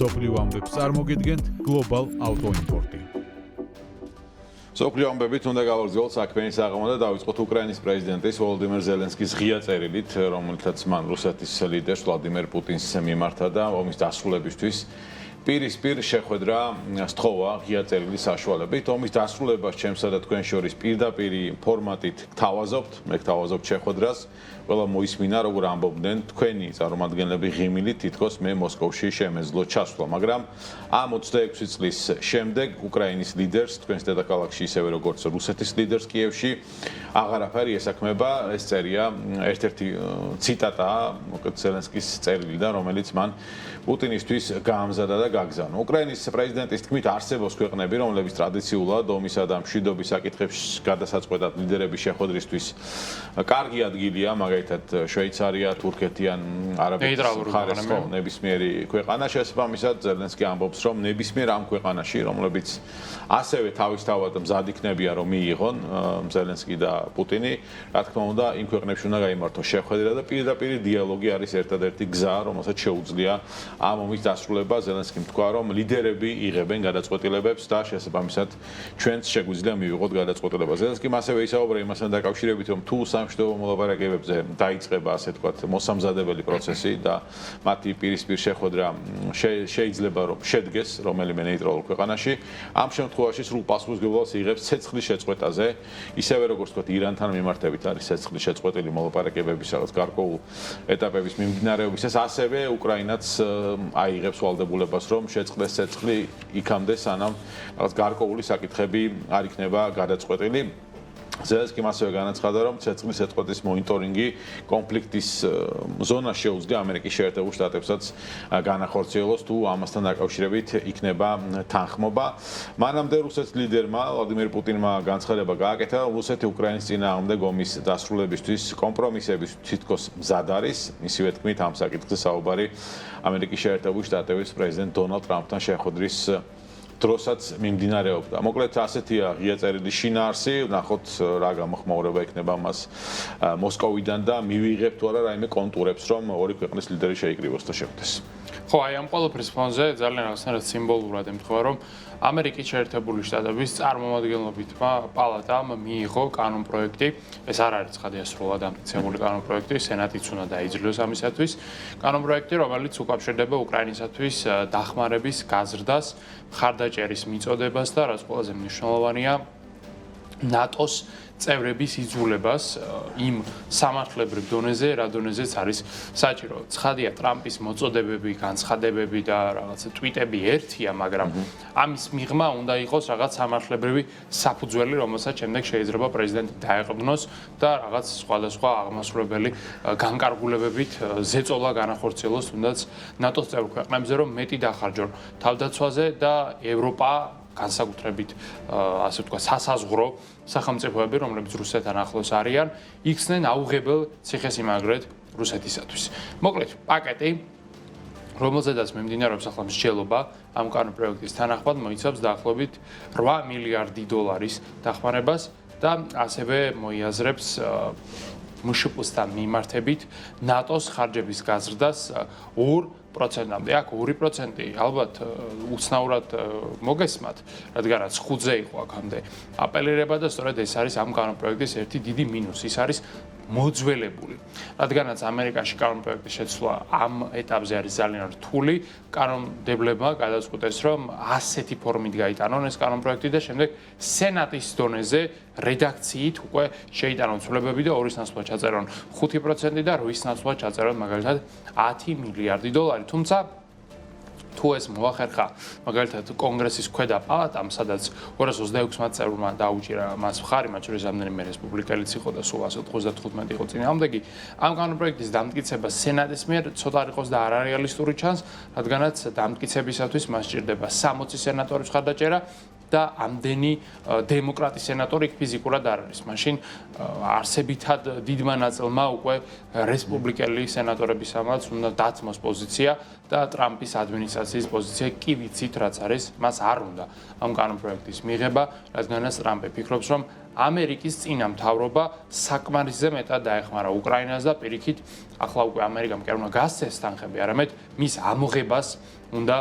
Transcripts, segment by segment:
მსოფლიო ამბებს წარმოგიდგენთ Global Auto Import. მსოფლიო ამბებით უნდა გავაგრძელოთ საქმეების აღამა და დავიწყოთ უკრაინის პრეზიდენტის ვოლოდიმირ ზელენსკის ღია წერილით, რომელთაც მან რუსეთის ლიდერს ვლადიმერ პუტინს მიმართა და ომის დასრულებისთვის პირისპირ შეხვედრა სთხოვა ღია წერილის საშუალებით. ომის დასრულებას ჩემსა და თქვენ შორის პირდაპირი ფორმატით გთავაზობთ, მე გთავაზობ შეხვედრას. ყველა მოისმინა, როგორ ამბობდნენ თქვენი წარმომადგენლები ღიმილით, თითქოს მე მოსკოვში შემეძლო ჩასვლა, მაგრამ ამ 26 წლის შემდეგ უკრაინის ლიდერს, თქვენს დედაქალაქში ისევე როგორც რუსეთის ლიდერს კიევში, აღარაფერი ესაქმება. ეს წერია ერთ-ერთი ციტატაა, მოკლედ ზელენსკის წერილიდან, რომელიც მან პუტინისთვის გაამზადა და გაგზავნა. უკრაინის პრეზიდენტის თქმით, არსებობს ქვეყნები, რომლებიც ტრადიციულად ომისა და მშვიდობის საკითხებში გადასაწყვეტად ლიდერების შეხვედრისთვის კარგი ადგილია, მაგალითად შვეიცარია, თურქეთი ან არაბეთის მხარეს ნებისმიერი ქვეყანა. შესაბამისად, ზელენსკი ამბობს, რომ ნებისმიერ ამ ქვეყანაში, რომლებიც ასევე თავისთავად მზად იქნებიან, რომ მიიღონ ზელენსკი და პუტინი, რა თქმა უნდა, იმ ქვეყნებში უნდა გაიმართოს შეხვედრა და პირდაპირი დიალოგი არის ერთადერთი გზა, რომელსაც შეუძლია ამ ომის დასრულება. ზელენსკიმ თქვა, რომ ლიდერები იღებენ გადაწყვეტილებებს და შესაბამისად ჩვენც შეგვიძლია მივიღოთ გადაწყვეტილება. ზელენსკიმ ასევე ისაუბრა იმასთან დაკავშირებით, რომ თუ სამშვიდობო მოლაპარაკებებზე დაიწყება, ასე ვთქვათ, მოსამზადებელი პროცესი და მათი პირისპირ შეხვედრა შეიძლება რომ შედგეს რომელიმე ნეიტრალურ ქვეყანაში, ამ შემთხვევაში სრულ პასუხისმგებლობას იღებს ცეცხლის შეწყვეტაზე, ისევე როგორც ვთქვათ, ირანთან მიმართებით არის ცეცხლის შეწყვეტილი მოლაპარაკებების რაღაც გარკვეულ ეტაპების მიმდინარეობისას, ასევე უკრაინაც აიღებს ვალდებულებას, რომ შეწყდეს ცეცხლი იქამდე, სანამ რაღაც გარკვეული საკითხები არ იქნება გადაწყვეტილი. ზელენსკიმ ასევე განაცხადა, რომ ცეცხლის შეწყვეტის მონიტორინგი კონფლიქტის ზონაში შეუძლია ამერიკის შეერთებულ შტატებსაც განახორციელოს, თუ ამასთან დაკავშირებით იქნება თანხმობა. მანამდე რუსეთის ლიდერმა ვლადიმერ პუტინმა განცხადება გააკეთა, რომ რუსეთი უკრაინის წინააღმდეგ ომის დასრულებისთვის კომპრომისების თითქოს მზად არის. ისივე თქმით, ამ საკითხზე საუბარი ამერიკის შეერთებულ შტატების პრეზიდენტ დონალდ ტრამპთან შეხვედრის დროსაც მიმდინარეობდა. მოკლედ ასეთია ღია წერილის შინაარსი, ნახოთ რა გამოხმაურება იქნება მას მოსკოვიდან და მივიღებთ თუ არა რაიმე კონტურებს, რომ ორი ქვეყნის ლიდერი შეიკრიბოს და შეხვდეს. ხო, აი ამ ყველაფრის ფონზე ძალიან რაღაცნაირად სიმბოლურად ემთხვევა, რომ ამერიკის შეერთებული შტატების წარმომადგენლობითმა პალატამ მიიღო კანონპროექტი. ეს არ არის ხადიასრულად ამტკიცებული კანონპროექტი, სენატიც უნდა დაიძლიოს ამისათვის. კანონპროექტი, რომელიც უკავშირდება უკრაინისათვის დახმარების გაზრდას, მხარდაჭერის მიწოდებას და რაც ყველაზე მნიშვნელოვანია, ნატოს წევრების იძულებას იმ სამართლებრივ დონეზე, რა დონეზეც არის საჭირო. ცხადია, ტრამპის მოწოდებები, განცხადებები და რაღაცა ტვიტები ერთია, მაგრამ ამის მიღმა უნდა იყოს რაღაც სამართლებრივი საფუძველი, რომელსაც შემდეგ შეიძლება პრეზიდენტი დაეყრდნოს და რაღაც სხვადასხვა აღმასრულებელი განკარგულებებით ზეწოლა განახორციელოს, თუნდაც ნატოს წევრ ქვეყნებზე, რომ მეტი დახარჯონ თავდაცვაზე და ევროპა განსაკუთრებით ასე ვთქვათ სასაზღვრო სახელმწიფოები, რომლებიც რუსეთთან ახლოს არიან, იქცნენ აუღებელ ციხესიმაგრედ რუსეთისათვის. მოკლედ, პაკეტი, რომელზედაც მიმდინარეობს ახლა მსჯელობა ამ კანონპროექტის თანახმად, მოიცავს დაახლოებით 8 მილიარდი დოლარის დახმარებას და ასევე მოიაზრებს მშპ-თან მიმართებით ნატოს ხარჯების გაზრდას 2%-მდე. აქ 2% ალბათ უცნაურად მოგესმათ, რადგანაც 5-ზე იყო აქამდე აპელირება და სწორედ ეს არის ამ კანონპროექტის ერთი დიდი მინუსი. ის არის მოძველებული. რადგანაც ამერიკაში კანონპროექტის შეცვლა ამ ეტაპზე არის ძალიან რთული, კანონმდებლებმა გადაწყვიტეს, რომ ასეთი ფორმით გაიტანონ ეს კანონპროექტი და შემდეგ სენატის დონეზე რედაქციით უკვე შეიტანონ ცვლილებები და ორის ნაცვლად ჩაწერონ 5% და რვის ნაცვლად ჩაწერონ მაგალითად 10 მილიარდი დოლარი. თუმცა თუ ეს მოახერხა მაგალითად კონგრესის ქვედა პალატამ, სადაც 226 წევრმა დაუჭირა მას მხარი, მათ შორის რამდენიმე რესპუბლიკელიც იყო და სულ 195 იყო წინააღმდეგი, ამ კანონპროექტის დამტკიცება სენატის მიერ ცოტა არ იყოს და არ არის რეალისტური ჩანს, რადგანაც დამტკიცებისათვის მას სჭირდება 60 სენატორის მხარდაჭერა და ამდენი დემოკრატი სენატორი ფიზიკურად არ არის. მაშინ არსებითად დიდმა ნაწილმა უკვე რესპუბლიკელი სენატორებისამაც უნდა დათმოს პოზიცია და ტრამპის ადმინისტრაციის პოზიცია კი ვიცით რაც არის, მას არ უნდა ამ კანონპროექტის მიღება, რადგანაც ტრამპი ფიქრობს, რომ ამერიკის წინა მთავრობა საკმარისზე მეტად დაეხმარა უკრაინას და პირიქით ახლა უკვე ამერიკამ კი არ უნდა გასცეს თანხები, არამედ მის ამოღებას უნდა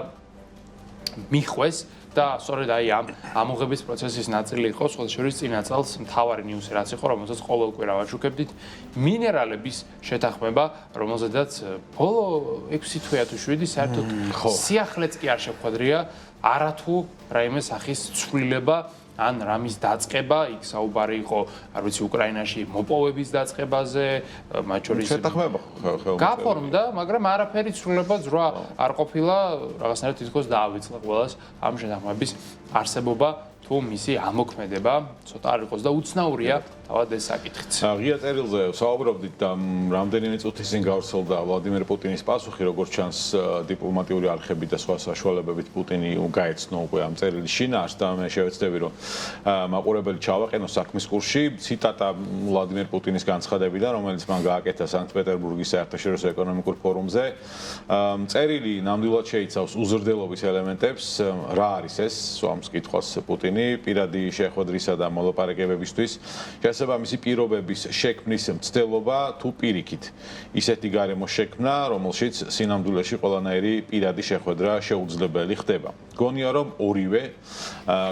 მიხვეს და სწორედ აი ამ ამოღების პროცესის ნაწილი იყო სხვადასხვა წინა წელს მთავარი ნიუსი რაც იყო რომელსაც ყოველ კვირა ვაჩუქებდით მინერალების შეთანხმება რომელზედაც ბოლო 6 თვე თუ 7 საერთოდ სიახლეც კი არ შეხვედრია არათუ რაიმე სახის ცვლილება ან რამის დაწყება, იქ საუბარი იყო, არ ვიცი, უკრაინაში მოპოვების დაწყებაზე, მათ შორის შეთანხმება გაფორმდა, მაგრამ არაფერი ცვლილება ძროა არ ყოფილა, რაღაცნაირად თითქოს დაავიწყდა ყველას ამ შეთანხმების არსებობა თუ მისი ამოქმედება ცოტა არ იყოს და უცნაურია თავად ეს საკითხიც. ღია წერილზე საუბრობდით და რამდენიმე წუთის წინ გავრცელდა ვლადიმერ პუტინის პასუხი, როგორც ჩანს დიპლომატიური არხები და სხვა საშუალებებით პუტინი გაეცნო უკვე ამ წერილის შინაარსს და მე შევეცდები რომ მაყურებელი ჩავაყენო საქმის კურსში ციტატა ვლადიმერ პუტინის განცხადებიდან, რომელიც მან გააკეთა სანქტ-პეტერბურგის საერთაშორისო ეკონომიკურ ფორუმზე. წერილი ნამდვილად შეიცავს უზრდელობის ელემენტებს, რა არის ეს, სვამს კითხვას პუტინი პირადი შეხვედრისა და მოლაპარაკებებისთვის შესაბამისი პირობების შექმნის მცდელობა თუ პირიქით ისეთი გარემო შექმნა, რომელშიც სინამდვილეში ყველანაირი პირადი შეხვედრა შეუძლებელი ხდება. გონია რომ ორივე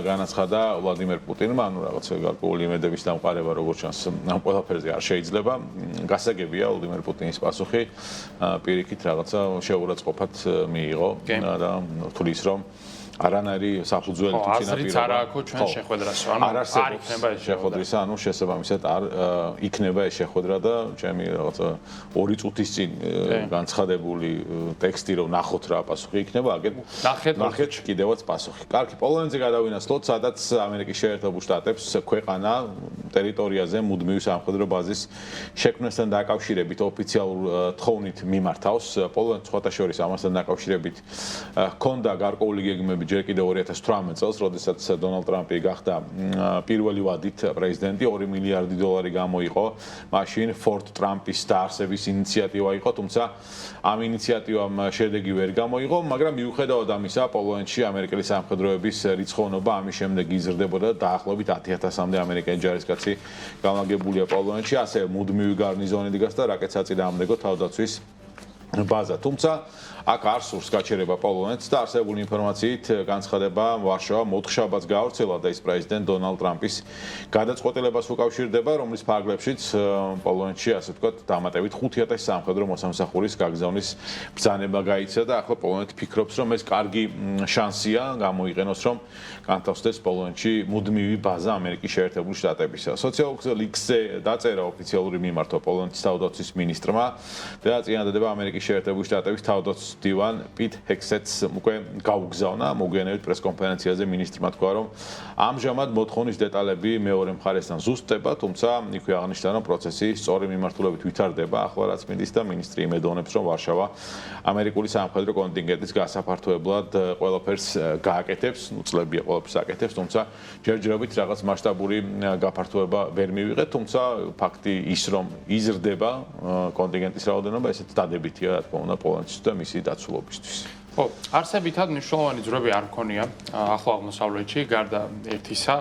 განაცხადა ვლადიმერ პუტინმა, ანუ რაღაცა გარკვეული იმედების დამყარება როგორც ჩანს ამ ყველაფერზე არ შეიძლება. გასაგებია ვლადიმერ პუტინის პასუხი პირიქით რაღაცა შეურაცხყოფად მიიღო და თulis რომ არანაირი საფუძველი თუ წინაპირობა. აზრიც არ აქვს ჩვენ შეხვედრასო, ანუ არ იქნება ეს შეხვედრისა, ანუ შესაბამისად არ იქნება ეს შეხვედრა და ჩემი რაღაცა 2 წუთის წინ განცხადებული ტექსტი რომ ნახოთ რა პასუხი იქნება, აგერ ნახეთ კიდევაც პასუხი. კარგი, პოლონეთზე გადავინაცვლოთ, სადაც ამერიკის შეერთებულ შტატებს ქვეყანა ტერიტორიაზე მუდმივი სამხედრო ბაზის შექმნასთან დაკავშირებით ოფიციალურ თხოვნით მიმართავს. პოლონეთს სხვათა შორის ამასთან დაკავშირებით ჰქონდა გარკვეული გეგმები ჯერ კიდევ 2018 წელს, როდესაც დონალდ ტრამპი გახდა პირველი ვადით პრეზიდენტი, 2 მილიარდი დოლარი გამოიყო. მაშინ ფორტ ტრამპის დაარსების ინიციატივა იყო, თუმცა ამ ინიციატივამ შედეგი ვერ გამოიღო, მაგრამ მიუხედავად ამისა, პოლონეთში ამერიკელი სამხედროების რიცხოვნობა ამის შემდეგ იზრდებოდა და დაახლოებით 10,000-მდე ამერიკელი ჯარისკაცი განლაგებულია პოლონეთში, ასევე მუდმივი გარნიზონი დგას და რაკეტსაწინააღმდეგო ამდეგო თავდაცვის ბაზა. თუმცა აქ არ სურს გაჩერება პოლონეთს და არსებული ინფორმაციით განცხადება ვარშავა მოთხშაბაც გაავრცელა და ის პრეზიდენტ დონალდ ტრამპის გადაწყვეტილებას უკავშირდება, რომლის ფარგლებშიც პოლონეთში ასე ვთქვათ დამატებით 5,000 სამხედრო მოსამსახურის გაგზავნის ბრძანება გაიცა და ახლა პოლონეთი ფიქრობს, რომ ეს კარგი შანსია გამოიყენოს, რომ განთავსდეს პოლონეთში მუდმივი ბაზა ამერიკის შეერთებული შტატებისა. სოციალურ ლიქსზე დაწერა ოფიციალური მიმართვა პოლონეთის თავდაცვის მინისტრმა და წინადადება ამერიკის შეერთებული შტატების თავდაცვის დივან პიტ ჰექსეტს უკვე გაუგზავნა. მოგვიანებით პრესკონფერენციაზე მინისტრმა თქვა, რომ ამჟამად მოთხოვნის დეტალები მეორე მხარესთან ზუსტდება, თუმცა იქვე აღნიშნა, რომ პროცესი სწორი მიმართულებით ვითარდება. ახლა რაც მიდის და მინისტრი იმედოვნებს, რომ ვარშავა ამერიკული სამხედრო კონტინგენტის გასაფართოებლად ყველაფერს გააკეთებს, უწლებია ყველაფერს აკეთებს, თუმცა ჯერჯერობით რაღაც მასშტაბური გაფართოება ვერ მივიღეთ, თუმცა ფაქტი ის, რომ იზრდება კონტინგენტის რაოდენობა, ესეც დადებითია, რა თქმა უნდა, პოლონეთის და მისი დაცულობისთვის. ხო, არსებითად მნიშვნელოვანი ძრები არ მქონია ახლო აღმოსავლეთში, გარდა ერთისა,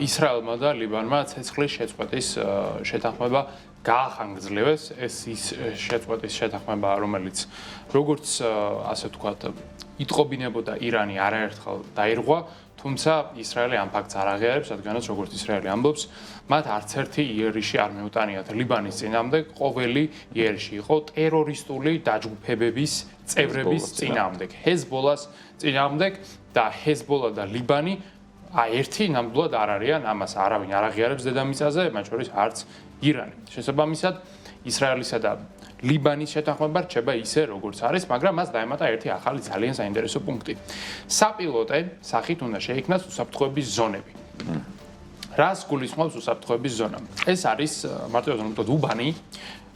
ისრაელმა და ლიბანმა ცეცხლის შეწყვეტის შეთანხმება გაახანგრძლივეს. ეს ის შეწყვეტის შეთანხმება, რომელიც როგორც ასე ვთქვათ, იტყობინებოდა ირანი არაერთხელ დაირღვა, თუმცა ისრაელი ამ ფაქტს არ აღიარებს, რადგანაც როგორც ისრაელი ამბობს, მათ არც ერთი იერიში არ მეუტანიათ ლიბანის წინააღმდეგ, ყოველი იერიში იყო ტერორისტული დაჯგუფებების წევრების წინააღმდეგ, ჰეზბოლას წინააღმდეგ და ჰეზბოლა და ლიბანი ერთი ნამდვილად არ არიან, ამას არავინ არ აღიარებს დედამიწაზე, მათ შორის არც ირანი. შესაბამისად, ისრაელისა და ლიბანის შეთანხმება რჩება ისე, როგორც არის, მაგრამ მას დაემატა ერთი ახალი ძალიან საინტერესო პუნქტი. საპილოტე სახით უნდა შეიქმნას უსაფრთხოების ზონები. რას გულისხმობს უსაფრთხოების ზონა? ეს არის მარტივად უბანი,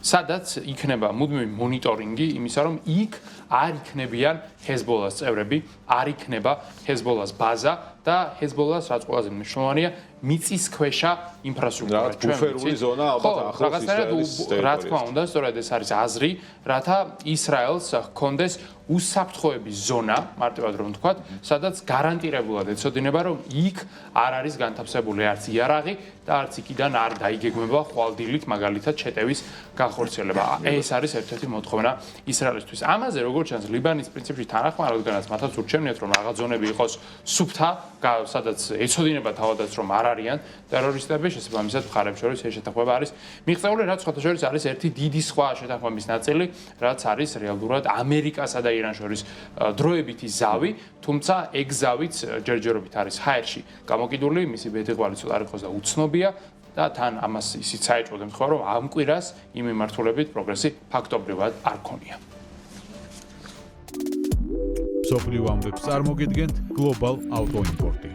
სადაც იქნება მუდმივი მონიტორინგი იმისა, რომ იქ არ იქნებიან ჰეზბოლას წევრები, არ იქნება ჰეზბოლას ბაზა და ჰეზბოლას რაც ყველაზე მნიშვნელოვანია მიწისქვეშა ინფრასტრუქტურა. რაღაც ბუფერული ზონა ალბათ ახლოს ისრაელის ტერიტორიას. რა თქმა უნდა, სწორედ ეს არის აზრი, რათა ისრაელს ჰქონდეს უსაფრთხოების ზონა, მარტივად რომ ვთქვათ, სადაც გარანტირებულად ეცოდინება, რომ იქ არ არის განთავსებული არც იარაღი და არც იქიდან არ დაიგეგმება ხვალდილით მაგალითად შეტევის განხორციელება. ეს არის ერთ-ერთი მოთხოვნა ისრაელისთვის. ამაზე როგორც ჩანს, ლიბანის პრინციპში თანახმად, რადგანაც მათაც ურჩევნიათ, რომ რაღაც ზონები იყოს სუფთა, სადაც ეცოდინება თავადაც რომ არ არიან ტერორისტები, შესაბამისად მხარებს შორის ეს შეთანხმება არის მიღწეული, რაც სხვათა შორის არის ერთი დიდი სხვა შეთანხმების ნაწილი, რაც არის რეალურად ამერიკასა და ირანს შორის დროებითი ზავი, თუმცა ეგ ზავიც ჯერჯერობით არის ჰაერში გამოკიდული, მისი ბედიღბალი ცოტა არ იყოს და უცნობია და თან ამას ისიც საეჭვოდ ემთხვევა, რომ ამ კვირას იმ მიმართულებით პროგრესი ფაქტობრივად არ ქონია. სოფლიო ამბებს წარმოგიდგენთ Global Auto Import-ი.